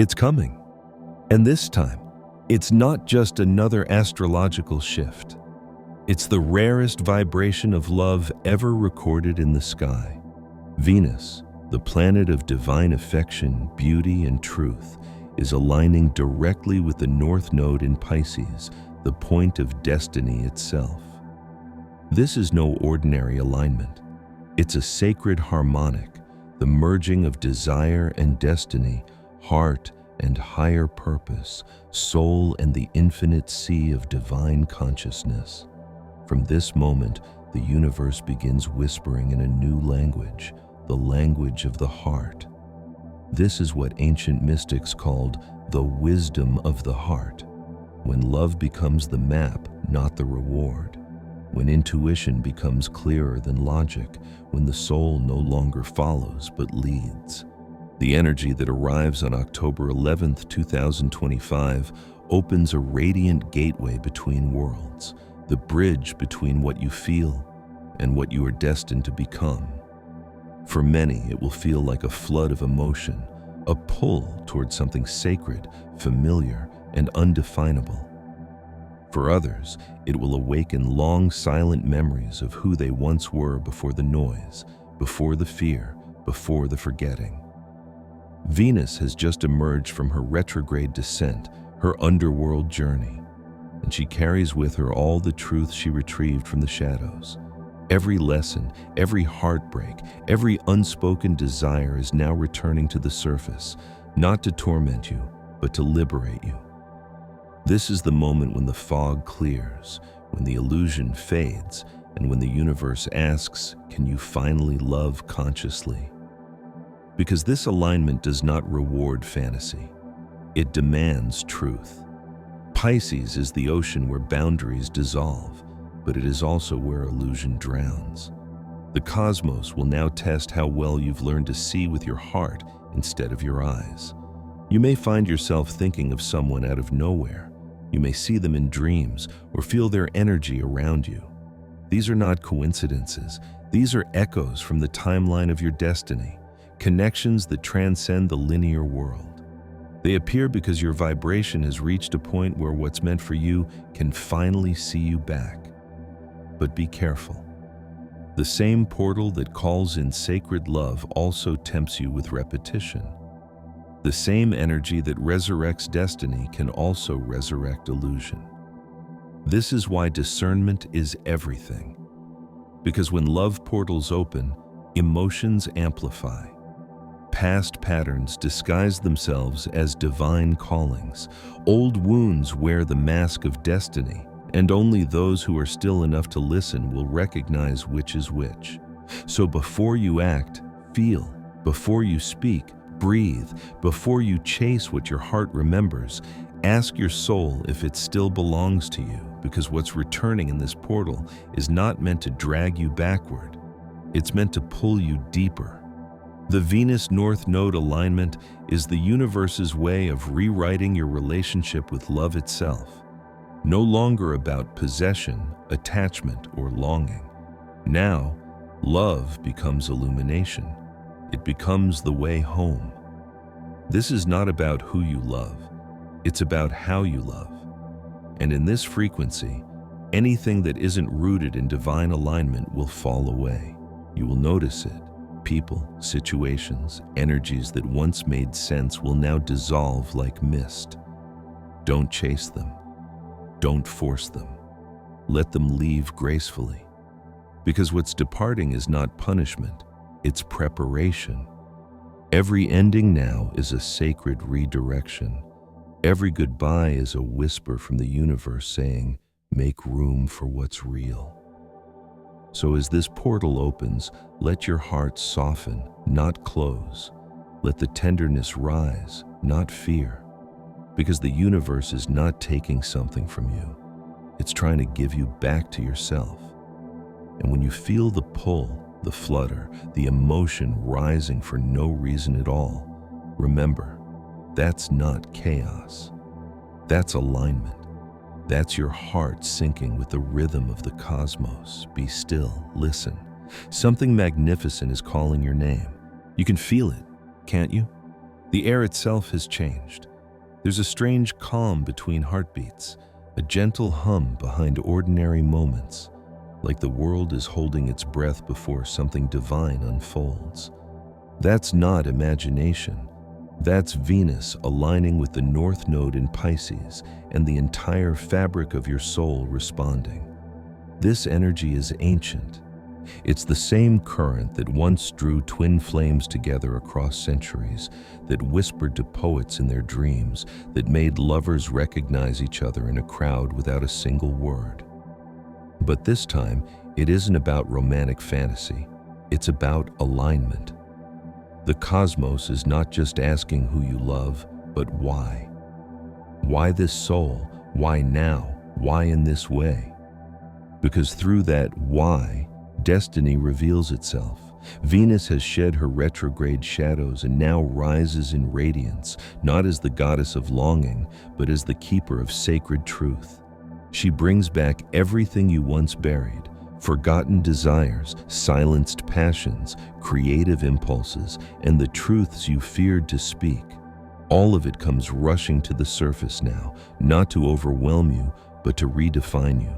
It's coming. And this time, it's not just another astrological shift. It's the rarest vibration of love ever recorded in the sky. Venus, the planet of divine affection, beauty, and truth, is aligning directly with the North Node in Pisces, the point of destiny itself. This is no ordinary alignment. It's a sacred harmonic, the merging of desire and destiny, heart and higher purpose, soul and the infinite sea of divine consciousness. From this moment, the universe begins whispering in a new language, the language of the heart. This is what ancient mystics called the wisdom of the heart, when love becomes the map, not the reward, when intuition becomes clearer than logic, when the soul no longer follows but leads. The energy that arrives on October 11th, 2025, opens a radiant gateway between worlds, the bridge between what you feel and what you are destined to become. For many, it will feel like a flood of emotion, a pull towards something sacred, familiar, and undefinable. For others, it will awaken long silent memories of who they once were before the noise, before the fear, before the forgetting. Venus has just emerged from her retrograde descent, her underworld journey, and she carries with her all the truth she retrieved from the shadows. Every lesson, every heartbreak, every unspoken desire is now returning to the surface, not to torment you, but to liberate you. This is the moment when the fog clears, when the illusion fades, and when the universe asks, can you finally love consciously? Because this alignment does not reward fantasy. It demands truth. Pisces is the ocean where boundaries dissolve, but it is also where illusion drowns. The cosmos will now test how well you've learned to see with your heart instead of your eyes. You may find yourself thinking of someone out of nowhere. You may see them in dreams or feel their energy around you. These are not coincidences. These are echoes from the timeline of your destiny, connections that transcend the linear world. They appear because your vibration has reached a point where what's meant for you can finally see you back. But be careful. The same portal that calls in sacred love also tempts you with repetition. The same energy that resurrects destiny can also resurrect illusion. This is why discernment is everything. Because when love portals open, emotions amplify. Past patterns disguise themselves as divine callings. Old wounds wear the mask of destiny, and only those who are still enough to listen will recognize which is which. So before you act, feel. Before you speak, breathe. Before you chase what your heart remembers, ask your soul if it still belongs to you, because what's returning in this portal is not meant to drag you backward. It's meant to pull you deeper. The Venus North Node alignment is the universe's way of rewriting your relationship with love itself. No longer about possession, attachment, or longing. Now, love becomes illumination. It becomes the way home. This is not about who you love. It's about how you love. And in this frequency, anything that isn't rooted in divine alignment will fall away. You will notice it. People, situations, energies that once made sense will now dissolve like mist. Don't chase them. Don't force them. Let them leave gracefully. Because what's departing is not punishment, it's preparation. Every ending now is a sacred redirection. Every goodbye is a whisper from the universe saying, make room for what's real. So as this portal opens, let your heart soften, not close. Let the tenderness rise, not fear. Because the universe is not taking something from you. It's trying to give you back to yourself. And when you feel the pull, the flutter, the emotion rising for no reason at all, remember, that's not chaos. That's alignment. That's your heart syncing with the rhythm of the cosmos. Be still, listen. Something magnificent is calling your name. You can feel it, can't you? The air itself has changed. There's a strange calm between heartbeats, a gentle hum behind ordinary moments, like the world is holding its breath before something divine unfolds. That's not imagination. That's Venus aligning with the North Node in Pisces and the entire fabric of your soul responding. This energy is ancient. It's the same current that once drew twin flames together across centuries, that whispered to poets in their dreams, that made lovers recognize each other in a crowd without a single word. But this time, it isn't about romantic fantasy. It's about alignment. The cosmos is not just asking who you love, but why. Why this soul? Why now? Why in this way? Because through that why, destiny reveals itself. Venus has shed her retrograde shadows and now rises in radiance, not as the goddess of longing, but as the keeper of sacred truth. She brings back everything you once buried, forgotten desires, silenced passions, creative impulses, and the truths you feared to speak. All of it comes rushing to the surface now, not to overwhelm you, but to redefine you.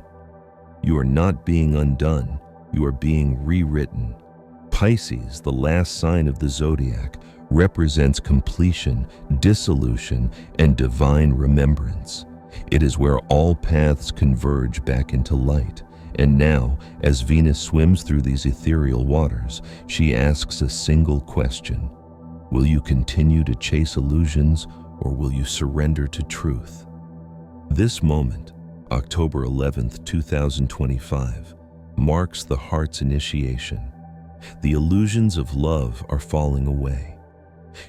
You are not being undone, you are being rewritten. Pisces, the last sign of the zodiac, represents completion, dissolution, and divine remembrance. It is where all paths converge back into light. And now, as Venus swims through these ethereal waters, she asks a single question. Will you continue to chase illusions, or will you surrender to truth? This moment, October 11th, 2025, marks the heart's initiation. The illusions of love are falling away.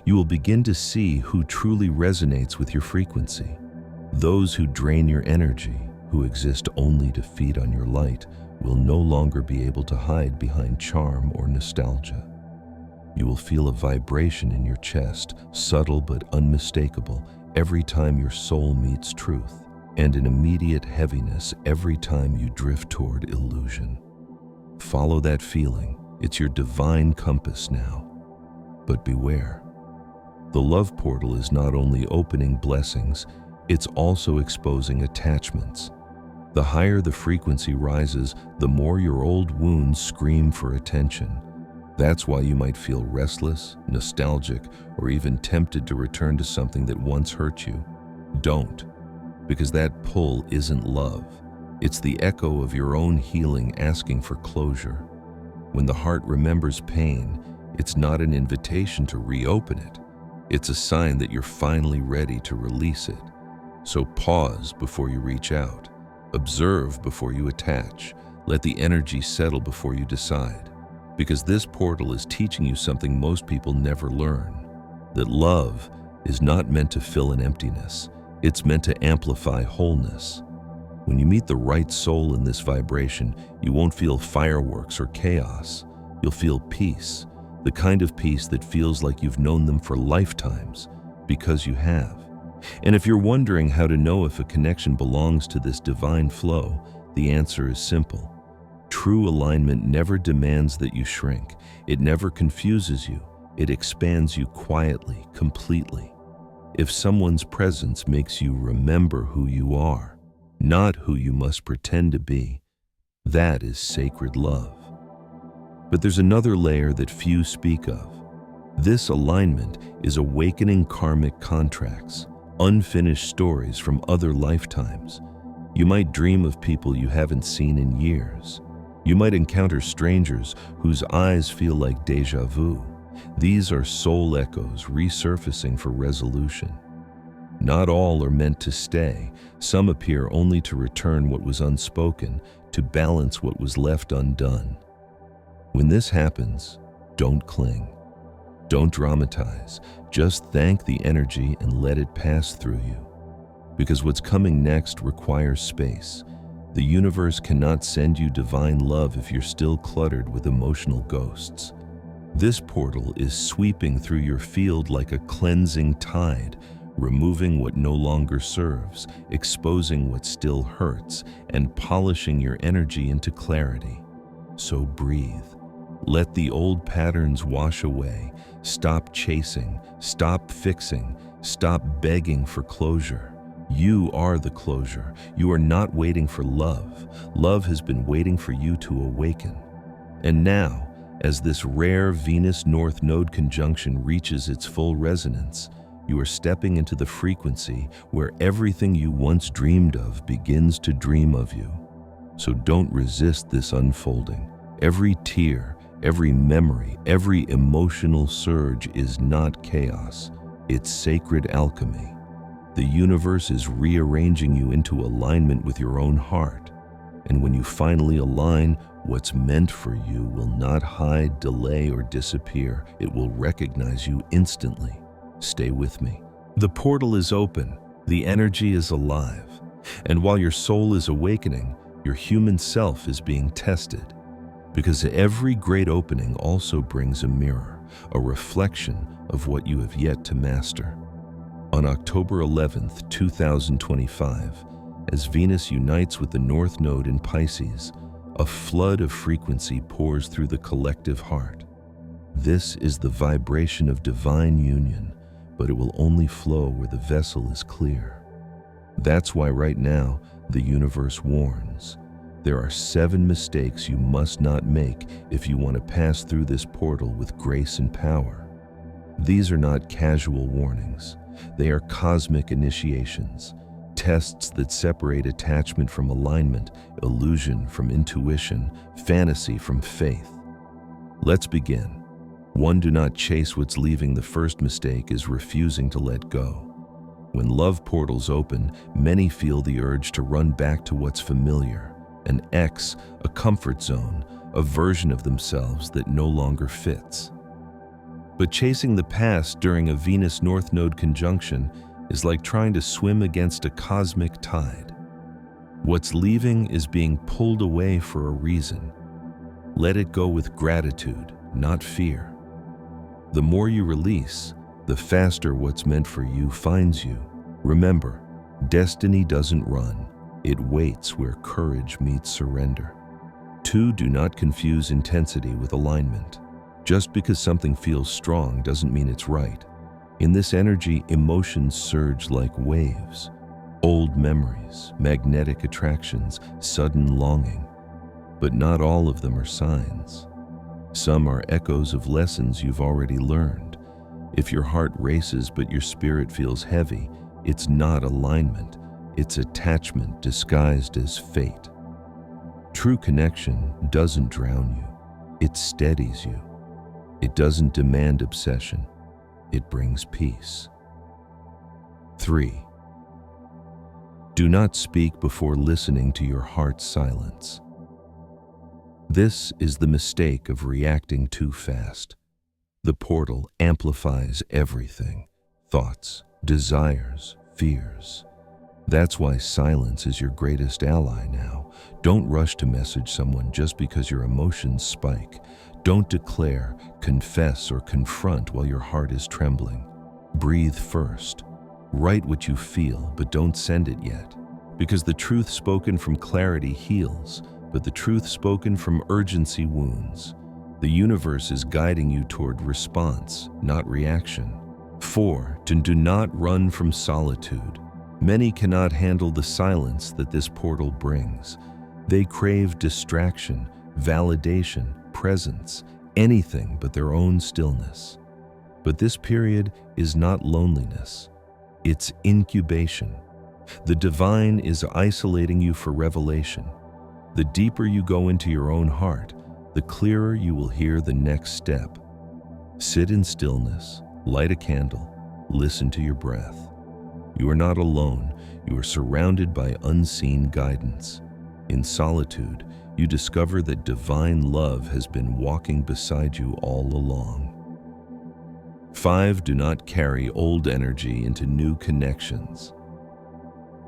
You will begin to see who truly resonates with your frequency. Those who drain your energy, who exist only to feed on your light, will no longer be able to hide behind charm or nostalgia. You will feel a vibration in your chest, subtle but unmistakable, every time your soul meets truth, and an immediate heaviness every time you drift toward illusion. Follow that feeling. It's your divine compass now. But beware. The love portal is not only opening blessings, it's also exposing attachments. The higher the frequency rises, the more your old wounds scream for attention. That's why you might feel restless, nostalgic, or even tempted to return to something that once hurt you. Don't, because that pull isn't love. It's the echo of your own healing asking for closure. When the heart remembers pain, it's not an invitation to reopen it. It's a sign that you're finally ready to release it. So pause before you reach out. Observe before you attach. Let the energy settle before you decide. Because this portal is teaching you something most people never learn. That love is not meant to fill an emptiness. It's meant to amplify wholeness. When you meet the right soul in this vibration, you won't feel fireworks or chaos. You'll feel peace, the kind of peace that feels like you've known them for lifetimes, because you have. And if you're wondering how to know if a connection belongs to this divine flow, the answer is simple. True alignment never demands that you shrink. It never confuses you. It expands you quietly, completely. If someone's presence makes you remember who you are, not who you must pretend to be, that is sacred love. But there's another layer that few speak of. This alignment is awakening karmic contracts, unfinished stories from other lifetimes. You might dream of people you haven't seen in years. You might encounter strangers whose eyes feel like déjà vu. These are soul echoes resurfacing for resolution. Not all are meant to stay. Some appear only to return what was unspoken, to balance what was left undone. When this happens, don't cling. Don't dramatize. Just thank the energy and let it pass through you. Because what's coming next requires space. The universe cannot send you divine love if you're still cluttered with emotional ghosts. This portal is sweeping through your field like a cleansing tide, removing what no longer serves, exposing what still hurts, and polishing your energy into clarity. So breathe. Let the old patterns wash away. Stop chasing, stop fixing, stop begging for closure. You are the closure. You are not waiting for love. Love has been waiting for you to awaken. And now, as this rare Venus North Node conjunction reaches its full resonance, you are stepping into the frequency where everything you once dreamed of begins to dream of you. So don't resist this unfolding. Every tear, every memory, every emotional surge is not chaos. It's sacred alchemy. The universe is rearranging you into alignment with your own heart. And when you finally align, what's meant for you will not hide, delay, or disappear. It will recognize you instantly. Stay with me. The portal is open. The energy is alive. And while your soul is awakening, your human self is being tested. Because every great opening also brings a mirror, a reflection of what you have yet to master. On October 11th, 2025, as Venus unites with the North Node in Pisces, a flood of frequency pours through the collective heart. This is the vibration of divine union, but it will only flow where the vessel is clear. That's why right now, the universe warns. There are 7 mistakes you must not make if you want to pass through this portal with grace and power. These are not casual warnings. They are cosmic initiations, tests that separate attachment from alignment, illusion from intuition, fantasy from faith. Let's begin. 1. Do not chase what's leaving. The first mistake is refusing to let go. When love portals open, many feel the urge to run back to what's familiar, a comfort zone, a version of themselves that no longer fits. But chasing the past during a Venus North Node conjunction is like trying to swim against a cosmic tide. What's leaving is being pulled away for a reason. Let it go with gratitude, not fear. The more you release, the faster what's meant for you finds you. Remember, destiny doesn't run. It waits where courage meets surrender. 2. Do not confuse intensity with alignment. Just because something feels strong doesn't mean it's right. In this energy, emotions surge like waves. Old memories, magnetic attractions, sudden longing. But not all of them are signs. Some are echoes of lessons you've already learned. If your heart races but your spirit feels heavy, it's not alignment. It's attachment disguised as fate. True connection doesn't drown you. It steadies you. It doesn't demand obsession. It brings peace. 3. Do not speak before listening to your heart's silence. This is the mistake of reacting too fast. The portal amplifies everything: thoughts, desires, fears. That's why silence is your greatest ally now. Don't rush to message someone just because your emotions spike. Don't declare, confess, or confront while your heart is trembling. Breathe first. Write what you feel, but don't send it yet. Because the truth spoken from clarity heals, but the truth spoken from urgency wounds. The universe is guiding you toward response, not reaction. 4. Do not run from solitude. Many cannot handle the silence that this portal brings. They crave distraction, validation, presence, anything but their own stillness. But this period is not loneliness. It's incubation. The divine is isolating you for revelation. The deeper you go into your own heart, the clearer you will hear the next step. Sit in stillness, light a candle, listen to your breath. You are not alone. You are surrounded by unseen guidance. In solitude, you discover that divine love has been walking beside you all along. 5. Do not carry old energy into new connections.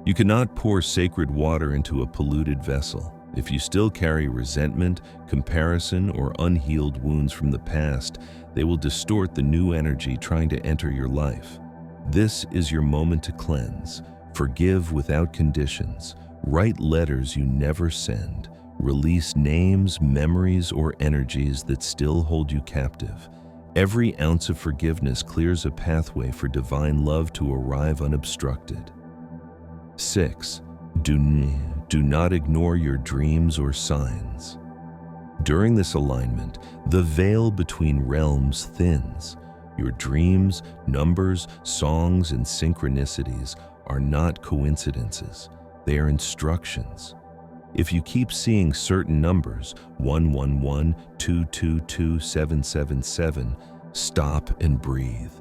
You cannot pour sacred water into a polluted vessel. If you still carry resentment, comparison, or unhealed wounds from the past, they will distort the new energy trying to enter your life. This is your moment to cleanse. Forgive without conditions. Write letters you never send. Release names, memories, or energies that still hold you captive. Every ounce of forgiveness clears a pathway for divine love to arrive unobstructed. 6. Do not ignore your dreams or signs. During this alignment, the veil between realms thins. Your dreams, numbers, songs, and synchronicities are not coincidences. They are instructions. If you keep seeing certain numbers, 111, 222, 777, stop and breathe.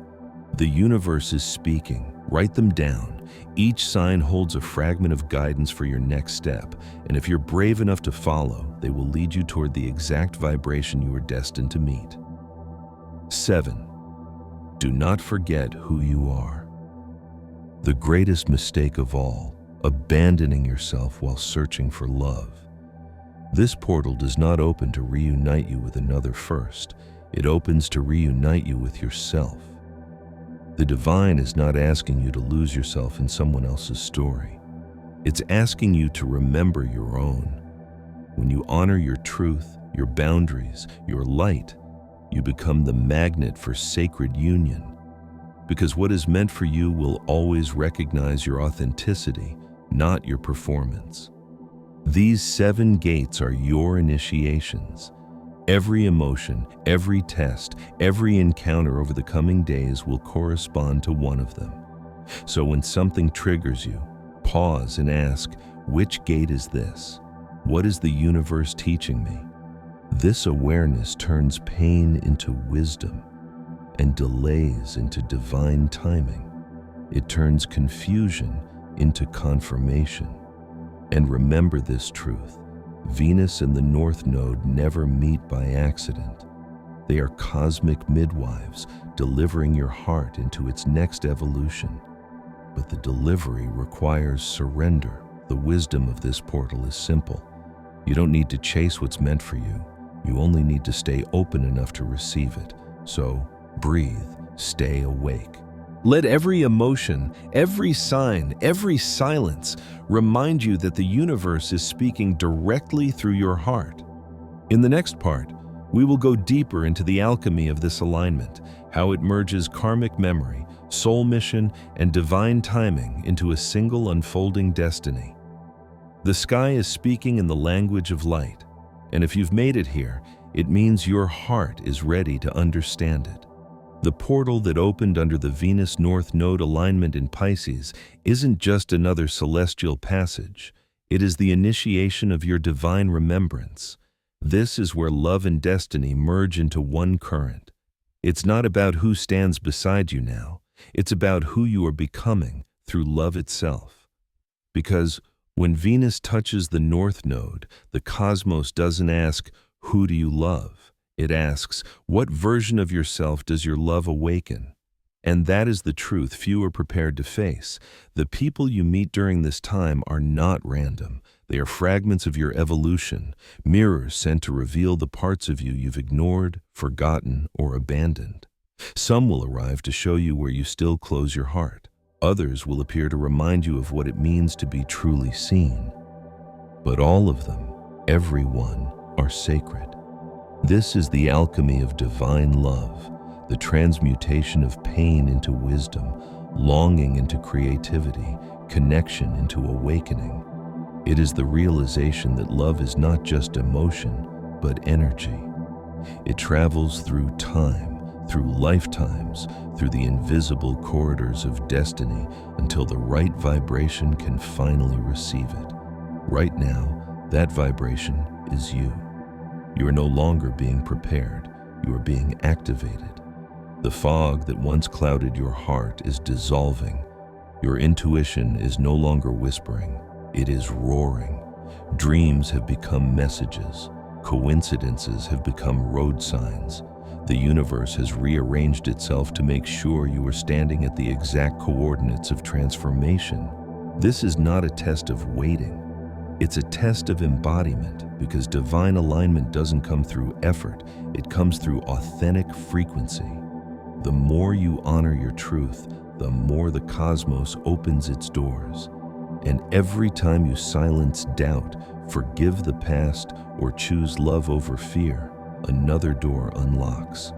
The universe is speaking. Write them down. Each sign holds a fragment of guidance for your next step, and if you're brave enough to follow, they will lead you toward the exact vibration you are destined to meet. 7. Do not forget who you are. The greatest mistake of all, abandoning yourself while searching for love. This portal does not open to reunite you with another first. It opens to reunite you with yourself. The divine is not asking you to lose yourself in someone else's story. It's asking you to remember your own. When you honor your truth, your boundaries, your light, you become the magnet for sacred union. Because what is meant for you will always recognize your authenticity, not your performance. These 7 gates are your initiations. Every emotion, every test, every encounter over the coming days will correspond to one of them. So when something triggers you, pause and ask, which gate is this? What is the universe teaching me? This awareness turns pain into wisdom and delays into divine timing. It turns confusion into confirmation. And remember this truth: Venus and the North Node never meet by accident. They are cosmic midwives, delivering your heart into its next evolution. But the delivery requires surrender. The wisdom of this portal is simple. You don't need to chase what's meant for you. You only need to stay open enough to receive it. So, breathe, stay awake. Let every emotion, every sign, every silence remind you that the universe is speaking directly through your heart. In the next part, we will go deeper into the alchemy of this alignment, how it merges karmic memory, soul mission, and divine timing into a single unfolding destiny. The sky is speaking in the language of light, and if you've made it here, it means your heart is ready to understand it. The portal that opened under the Venus North Node alignment in Pisces isn't just another celestial passage. It is the initiation of your divine remembrance. This is where love and destiny merge into one current. It's not about who stands beside you now. It's about who you are becoming through love itself. Because when Venus touches the North Node, the cosmos doesn't ask, "Who do you love?" It asks, "What version of yourself does your love awaken?" And that is the truth few are prepared to face. The people you meet during this time are not random. They are fragments of your evolution, mirrors sent to reveal the parts of you you've ignored, forgotten, or abandoned. Some will arrive to show you where you still close your heart. Others will appear to remind you of what it means to be truly seen. But all of them, every one, are sacred. This is the alchemy of divine love, the transmutation of pain into wisdom, longing into creativity, connection into awakening. It is the realization that love is not just emotion, but energy. It travels through time, through lifetimes, through the invisible corridors of destiny until the right vibration can finally receive it. Right now, that vibration is you. You are no longer being prepared, you are being activated. The fog that once clouded your heart is dissolving. Your intuition is no longer whispering, it is roaring. Dreams have become messages. Coincidences have become road signs. The universe has rearranged itself to make sure you are standing at the exact coordinates of transformation. This is not a test of waiting. It's a test of embodiment, because divine alignment doesn't come through effort, it comes through authentic frequency. The more you honor your truth, the more the cosmos opens its doors. And every time you silence doubt, forgive the past, or choose love over fear, another door unlocks.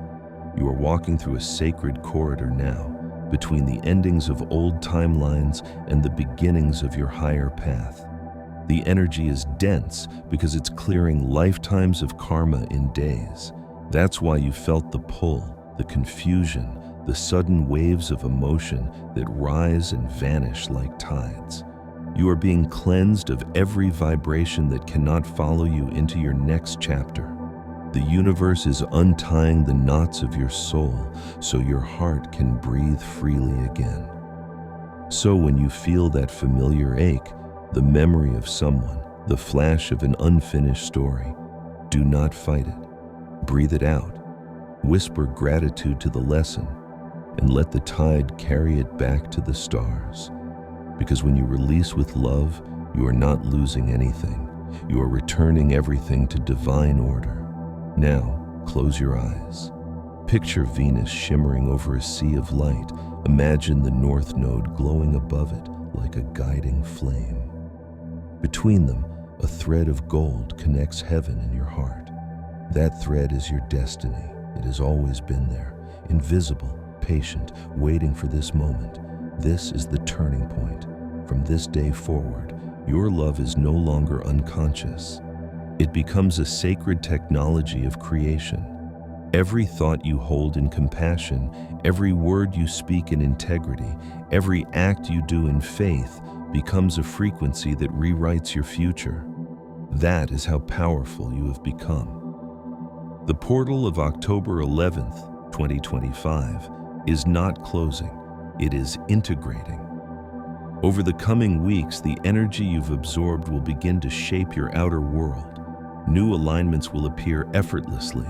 You are walking through a sacred corridor now, between the endings of old timelines and the beginnings of your higher path. The energy is dense because it's clearing lifetimes of karma in days. That's why you felt the pull, the confusion, the sudden waves of emotion that rise and vanish like tides. You are being cleansed of every vibration that cannot follow you into your next chapter. The universe is untying the knots of your soul so your heart can breathe freely again. So when you feel that familiar ache, the memory of someone, the flash of an unfinished story, do not fight it. Breathe it out. Whisper gratitude to the lesson and let the tide carry it back to the stars. Because when you release with love, you are not losing anything. You are returning everything to divine order. Now, close your eyes. Picture Venus shimmering over a sea of light. Imagine the North Node glowing above it like a guiding flame. Between them, a thread of gold connects heaven and your heart. That thread is your destiny. It has always been there, invisible, patient, waiting for this moment. This is the turning point. From this day forward, your love is no longer unconscious. It becomes a sacred technology of creation. Every thought you hold in compassion, every word you speak in integrity, every act you do in faith becomes a frequency that rewrites your future. That is how powerful you have become. The portal of October 11th, 2025 is not closing, it is integrating. Over the coming weeks, the energy you've absorbed will begin to shape your outer world. New alignments will appear effortlessly.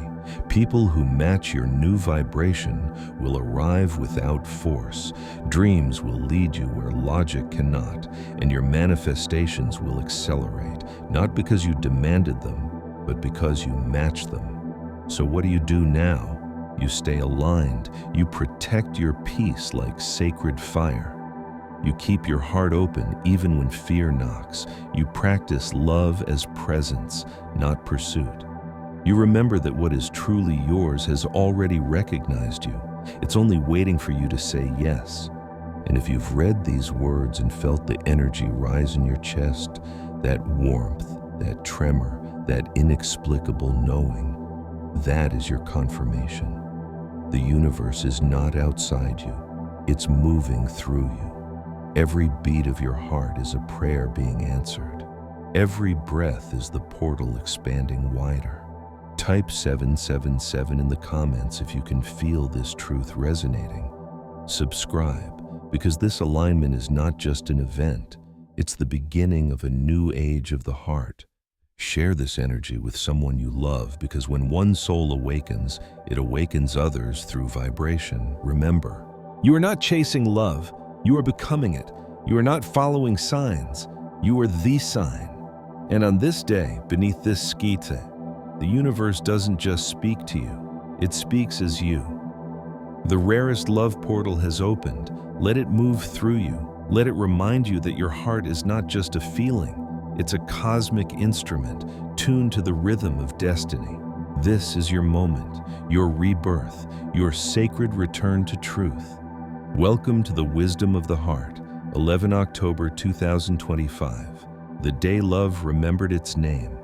People who match your new vibration will arrive without force. Dreams will lead you where logic cannot, and your manifestations will accelerate, not because you demanded them, but because you matched them. So what do you do now? You stay aligned. You protect your peace like sacred fire. You keep your heart open even when fear knocks. You practice love as presence, not pursuit. You remember that what is truly yours has already recognized you. It's only waiting for you to say yes. And if you've read these words and felt the energy rise in your chest, that warmth, that tremor, that inexplicable knowing, that is your confirmation. The universe is not outside you. It's moving through you. Every beat of your heart is a prayer being answered. Every breath is the portal expanding wider. Type 777 in the comments if you can feel this truth resonating. Subscribe, because this alignment is not just an event, it's the beginning of a new age of the heart. Share this energy with someone you love, because when one soul awakens, it awakens others through vibration. Remember, you are not chasing love. You are becoming it. You are not following signs. You are the sign. And on this day, beneath this skite, the universe doesn't just speak to you. It speaks as you. The rarest love portal has opened. Let it move through you. Let it remind you that your heart is not just a feeling. It's a cosmic instrument tuned to the rhythm of destiny. This is your moment, your rebirth, your sacred return to truth. Welcome to the Wisdom of the Heart, 11 October 2025, the day love remembered its name.